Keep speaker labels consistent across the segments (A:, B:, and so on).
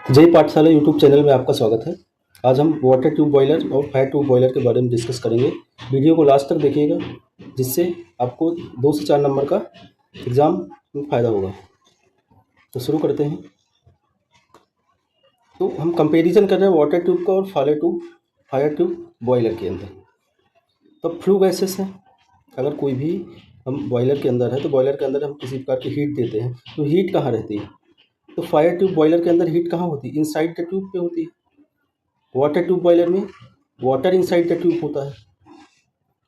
A: जय पाठशाला YouTube channel में आपका स्वागत है। आज हम वाटर ट्यूब बॉयलर और फायर ट्यूब बॉयलर के बारे में डिस्कस करेंगे। वीडियो को लास्ट तक देखिएगा, जिससे आपको 2 से 4 नंबर का एग्ज़ाम में फ़ायदा होगा। तो शुरू करते हैं। तो हम कंपैरिजन कर रहे हैं वाटर ट्यूब का और फायर ट्यूब बॉयलर के अंदर। तो फ्लू गैसेस हैं। अगर कोई भी हम बॉयलर के अंदर है तो बॉयलर के अंदर हम किसी प्रकार की हीट देते हैं, तो हीट कहाँ रहती है? तो फायर ट्यूब बॉयलर के अंदर हीट कहाँ होती है? इनसाइड द ट्यूब पे होती है। वाटर ट्यूब बॉयलर में वाटर इनसाइड द ट्यूब होता है,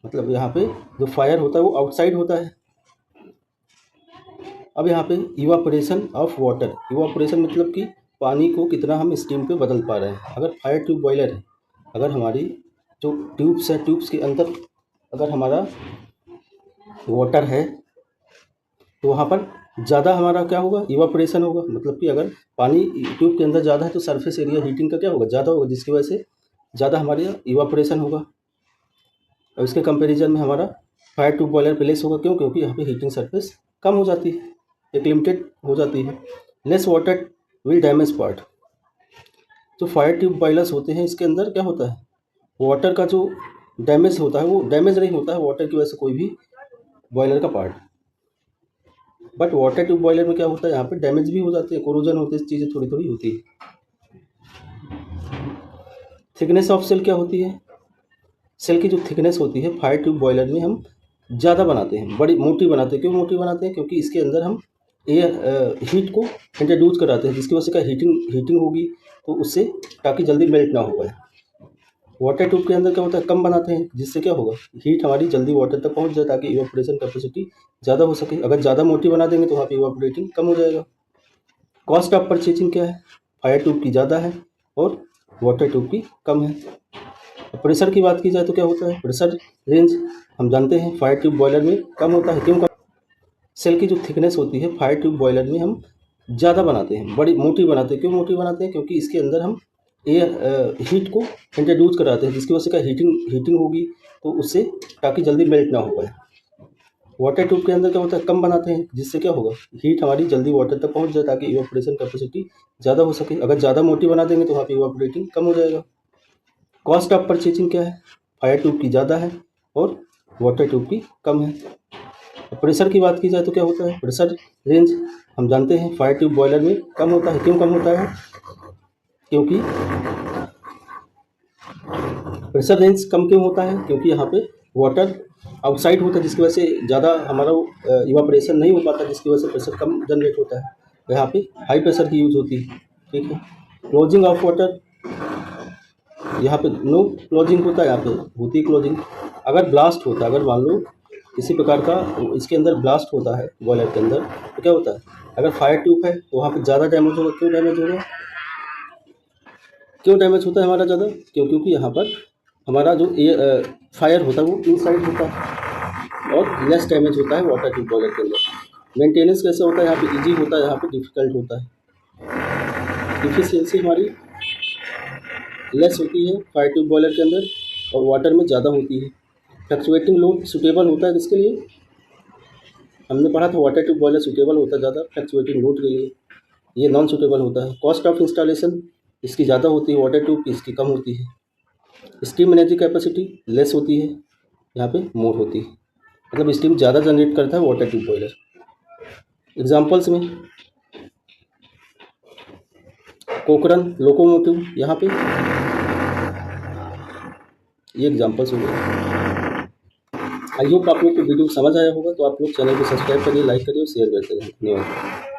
A: मतलब यहाँ पे जो फायर होता है वो आउटसाइड होता है। अब यहाँ पे इवापोरेशन ऑफ वाटर, इवापोरेशन मतलब कि पानी को कितना हम स्टीम पे बदल पा रहे हैं। अगर फायर ट्यूब बॉयलर है, अगर हमारी जो ट्यूब्स है, ट्यूब्स के अंदर अगर हमारा वाटर है तो वहाँ पर ज़्यादा हमारा क्या होगा? इवापोरेशन होगा। मतलब कि अगर पानी ट्यूब के अंदर ज़्यादा है तो सरफेस एरिया हीटिंग का क्या होगा? ज़्यादा होगा, जिसकी वजह से ज़्यादा हमारे यहाँ इवापोरेशन होगा। और इसके कंपैरिजन में हमारा फायर ट्यूब बॉयलर पे लेस होगा। क्यों? क्योंकि यहाँ पे हीटिंग सरफेस कम हो जाती है, एक लिमिटेड हो जाती है। Less water will damage part. जो फायर ट्यूब बॉयलर्स होते हैं इसके अंदर क्या होता है? वाटर का जो डैमेज होता है वो डैमेज नहीं होता है वाटर की वजह से कोई भी बॉयलर का part. But water tube boiler में क्या होता है? यहाँ पे डैमेज भी हो जाते हैं, कोरोजन होते हैं, चीज़ें थोड़ी थोड़ी होती है। थिकनेस ऑफ सेल क्या होती है? सेल की जो थिकनेस होती है फायर ट्यूब बॉयलर में हम ज़्यादा बनाते हैं, बड़ी मोटी बनाते हैं। क्यों मोटी बनाते हैं? क्योंकि इसके अंदर हम एयर हीट को इंट्रोड्यूस कराते हैं, जिसकी वजह से क्या हीटिंग होगी, तो उससे ताकि जल्दी मेल्ट ना हो पाए। वाटर ट्यूब के अंदर क्या होता है? कम बनाते हैं, जिससे क्या होगा? हीट हमारी जल्दी वाटर तक पहुंच जाए ताकि इवापोरेशन कैपेसिटी ज़्यादा हो सके। अगर ज़्यादा मोटी बना देंगे तो वहाँ पे इवापोरेटिंग कम हो जाएगा। कॉस्ट ऑफ परचेजिंग क्या है? फायर ट्यूब की ज़्यादा है और वाटर ट्यूब की कम है। प्रेशर की बात की जाए तो क्या होता है? प्रेशर रेंज हम जानते हैं फायर ट्यूब बॉयलर में कम होता है। क्यों कम? सेल की जो थिकनेस होती है फायर ट्यूब बॉयलर में हम ज़्यादा बनाते हैं, बड़ी मोटी बनाते हैं। क्यों मोटी बनाते हैं? क्योंकि इसके अंदर हम एयर हीट को इंट्रोड्यूस कराते हैं, जिसकी वजह से क्या हीटिंग होगी, तो उससे ताकि जल्दी मेल्ट ना हो पाए। वाटर ट्यूब के अंदर क्या होता है? कम बनाते हैं, जिससे क्या होगा? हीट हमारी जल्दी वाटर तक पहुंच जाए ताकि इवापोरेशन कैपेसिटी ज़्यादा हो सके। अगर ज़्यादा मोटी बना देंगे तो वहाँ पे इवापोरेटिंग कम हो जाएगा। कॉस्ट ऑफ परचेजिंग क्या है? फायर ट्यूब की ज़्यादा है और वाटर ट्यूब की कम है। प्रेशर की बात की जाए तो क्या होता है? प्रेशर रेंज हम जानते हैं फायर ट्यूब बॉयलर में कम होता है। क्यों कम होता है? क्योंकि प्रेशर रेंज कम क्यों होता है? क्योंकि यहाँ पे वाटर आउटसाइड होता है, जिसकी वजह से ज़्यादा हमारा इवापोरेशन नहीं हो पाता, जिसकी वजह से प्रेशर कम जनरेट होता है। यहाँ पे हाई प्रेशर की यूज़ होती है। ठीक है। क्लोजिंग ऑफ वाटर, यहाँ पे नो क्लोजिंग होता है, यहाँ पे होती है क्लोजिंग। अगर ब्लास्ट होता है, अगर मान लो किसी प्रकार का इसके अंदर ब्लास्ट होता है बॉयलर के अंदर, तो क्या होता है? अगर फायर ट्यूब है तो वहाँ पे ज़्यादा डैमेज होगा। क्यों डैमेज होगा? क्यों डैमेज होता है हमारा ज़्यादा? क्योंकि यहाँ पर हमारा जो फायर होता है वो इनसाइड होता है और लेस डैमेज होता है वाटर ट्यूब बॉयलर के अंदर। मेंटेनेंस कैसे होता है? यहाँ पे इजी होता है, यहाँ पे डिफ़िकल्ट होता है। इफिशियंसी हमारी लेस होती है फायर ट्यूब बॉयलर के अंदर और वाटर में ज़्यादा होती है। फ्लक्चुएटिंग लोड सूटेबल होता है किसके लिए? हमने पढ़ा था वाटर ट्यूब बॉयलर सूटेबल होता है ज़्यादा फ्लक्चुएटिंग लोड के लिए, ये नॉन सूटेबल होता है। कॉस्ट ऑफ इंस्टॉलेशन इसकी ज़्यादा होती है, वाटर ट्यूब की इसकी कम होती है। स्टीम एनर्जी कैपेसिटी लेस होती है, यहाँ पे मोर होती है। मतलब स्टीम ज़्यादा जनरेट करता है वाटर ट्यूब बॉयलर। एग्जाम्पल्स में कोकरन लोकोमोटिव, यहाँ पे ये एग्जाम्पल्स हो गए। आई होप आप लोग को वीडियो समझ आया होगा। तो आप लोग चैनल को सब्सक्राइब करिए, लाइक करिए और शेयर करते रहें। धन्यवाद।